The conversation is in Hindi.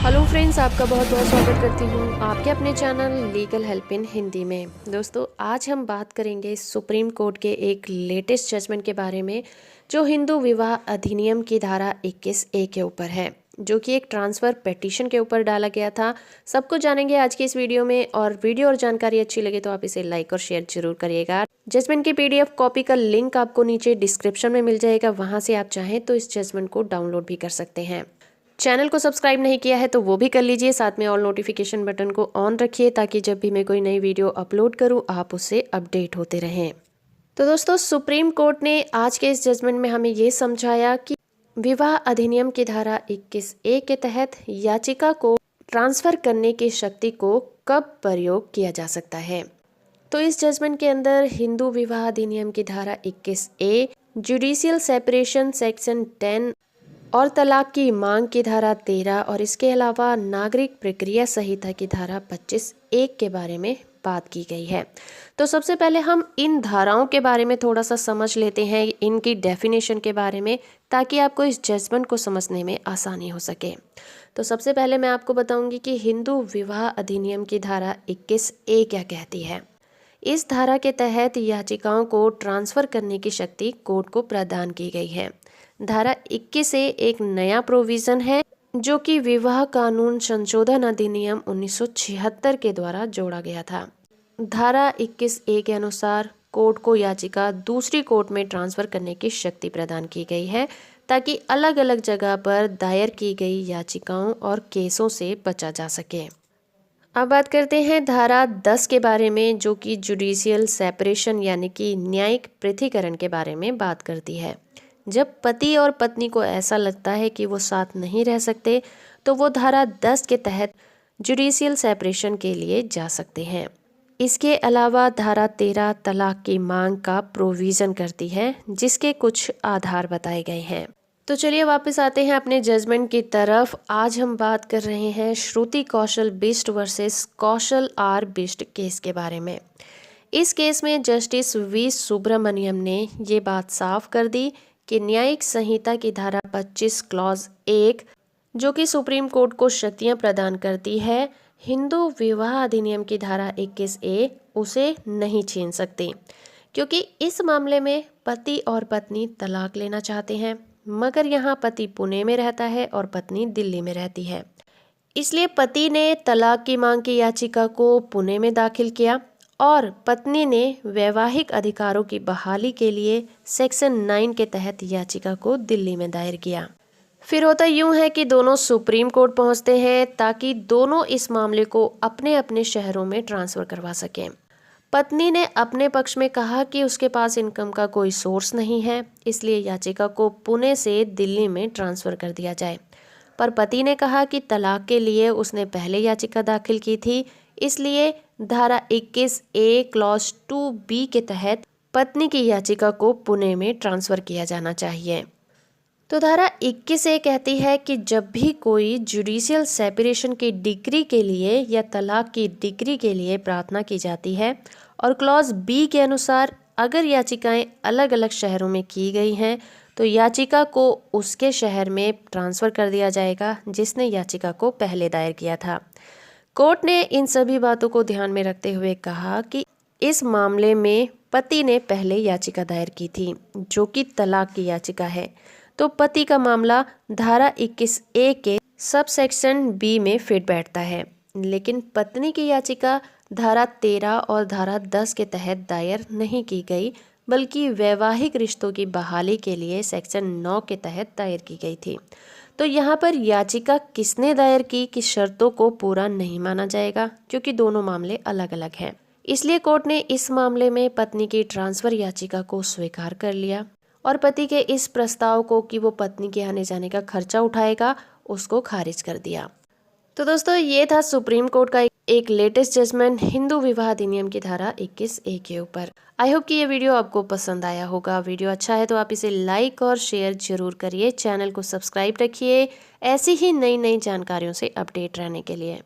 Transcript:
हेलो फ्रेंड्स, आपका बहुत बहुत स्वागत करती हूँ आपके अपने channel legal help in Hindi में। दोस्तों, आज हम बात करेंगे सुप्रीम कोर्ट के एक लेटेस्ट जजमेंट के बारे में जो हिंदू विवाह अधिनियम की धारा 21A के ऊपर है, जो कि एक ट्रांसफ़र पिटीशन के ऊपर डाला गया था। सब कुछ जानेंगे आज की इस वीडियो में, और वीडियो और जानकारी अच्छी लगे तो आप इसे लाइक और शेयर जरूर करिएगा। जजमेंट की PDF कॉपी का लिंक आपको नीचे डिस्क्रिप्शन में मिल जाएगा, वहाँ से आप चाहें तो इस जजमेंट को डाउनलोड भी कर सकते हैं। चैनल को सब्सक्राइब नहीं किया है तो वो भी कर लीजिए, साथ में ऑल नोटिफिकेशन बटन को ऑन रखिए ताकि जब भी मैं कोई नई वीडियो अपलोड करूं आप उससे अपडेट होते रहें। तो दोस्तों, सुप्रीम कोर्ट ने आज के इस जजमेंट में हमें ये समझाया कि विवाह अधिनियम की धारा 21A के तहत याचिका को ट्रांसफर करने की शक्ति को कब प्रयोग किया जा सकता है। तो इस जजमेंट के अंदर हिंदू विवाह अधिनियम की धारा 21A, जुडिशियल सेपरेशन सेक्शन 10 और तलाक की मांग की धारा 13 और इसके अलावा नागरिक प्रक्रिया संहिता की धारा 25(1) के बारे में बात की गई है। तो सबसे पहले हम इन धाराओं के बारे में थोड़ा सा समझ लेते हैं, इनकी डेफिनेशन के बारे में, ताकि आपको इस जजमेंट को समझने में आसानी हो सके। तो सबसे पहले मैं आपको बताऊंगी कि हिंदू विवाह अधिनियम की धारा 21A क्या कहती है। इस धारा के तहत याचिकाओं को ट्रांसफर करने की शक्ति कोर्ट को प्रदान की गई है। धारा 21A एक नया प्रोविजन है जो कि विवाह कानून संशोधन अधिनियम 1976 के द्वारा जोड़ा गया था। धारा 21A के अनुसार कोर्ट को याचिका दूसरी कोर्ट में ट्रांसफर करने की शक्ति प्रदान की गई है ताकि अलग अलग जगह पर दायर की गई याचिकाओं और केसों से बचा जा सके। अब बात करते हैं धारा 10 के बारे में, जो कि जुडिशियल सेपरेशन यानी कि न्यायिक पृथक्करण के बारे में बात करती है। जब पति और पत्नी को ऐसा लगता है कि वो साथ नहीं रह सकते तो वो धारा 10 के तहत जुडिशियल सेपरेशन के लिए जा सकते हैं। इसके अलावा धारा 13 तलाक की मांग का प्रोविज़न करती है, जिसके कुछ आधार बताए गए हैं। तो चलिए वापस आते हैं अपने जजमेंट की तरफ। आज हम बात कर रहे हैं Shruti Kaushal Bisht versus Kaushal R Bisht case के बारे में। इस केस में जस्टिस वी सुब्रमण्यम ने ये बात साफ कर दी कि न्यायिक संहिता की धारा 25 क्लॉज 1, जो कि सुप्रीम कोर्ट को शक्तियां प्रदान करती है, हिंदू विवाह अधिनियम की धारा 21A उसे नहीं छीन सकती, क्योंकि इस मामले में पति और पत्नी तलाक लेना चाहते हैं, मगर यहाँ पति पुणे में रहता है और पत्नी दिल्ली में रहती है। इसलिए पति ने तलाक की मांग की याचिका को पुणे में दाखिल किया और पत्नी ने वैवाहिक अधिकारों की बहाली के लिए सेक्शन 9 के तहत याचिका को दिल्ली में दायर किया। फिर होता यूं है कि दोनों सुप्रीम कोर्ट पहुंचते हैं ताकि दोनों इस मामले को अपने अपने शहरों में ट्रांसफर करवा सकें। पत्नी ने अपने पक्ष में कहा कि उसके पास इनकम का कोई सोर्स नहीं है, इसलिए याचिका को पुणे से दिल्ली में ट्रांसफ़र कर दिया जाए। पर पति ने कहा कि तलाक के लिए उसने पहले याचिका दाखिल की थी, इसलिए धारा 21A क्लॉज 2B के तहत पत्नी की याचिका को पुणे में ट्रांसफ़र किया जाना चाहिए। तो धारा 21A कहती है कि जब भी कोई जुडिशियल सेपरेशन की डिग्री के लिए या तलाक की डिग्री के लिए प्रार्थना की जाती है और क्लॉज B के अनुसार अगर याचिकाएं अलग अलग शहरों में की गई हैं तो याचिका को उसके शहर में ट्रांसफ़र कर दिया जाएगा जिसने याचिका को पहले दायर किया था। कोर्ट ने इन सभी बातों को ध्यान में रखते हुए कहा कि इस मामले में पति ने पहले याचिका दायर की थी, जो कि तलाक की याचिका है, तो पति का मामला धारा 21A के सब सेक्शन B में फिट बैठता है। लेकिन पत्नी की याचिका धारा 13 और धारा 10 के तहत दायर नहीं की गई, बल्कि वैवाहिक रिश्तों की बहाली के लिए सेक्शन 9 के तहत दायर की गई थी। तो यहाँ पर याचिका किसने दायर की कि शर्तों को पूरा नहीं माना जाएगा, क्योंकि दोनों मामले अलग अलग हैं। इसलिए कोर्ट ने इस मामले में पत्नी की ट्रांसफ़र याचिका को स्वीकार कर लिया और पति के इस प्रस्ताव को कि वो पत्नी के आने जाने का खर्चा उठाएगा, उसको खारिज कर दिया। तो दोस्तों, ये था सुप्रीम कोर्ट का एक लेटेस्ट जजमेंट हिंदू विवाह अधिनियम की धारा 21A के ऊपर। आई होप कि ये वीडियो आपको पसंद आया होगा। वीडियो अच्छा है तो आप इसे लाइक और शेयर जरूर करिए। चैनल को सब्सक्राइब रखिए ऐसी ही नई नई जानकारियों से अपडेट रहने के लिए।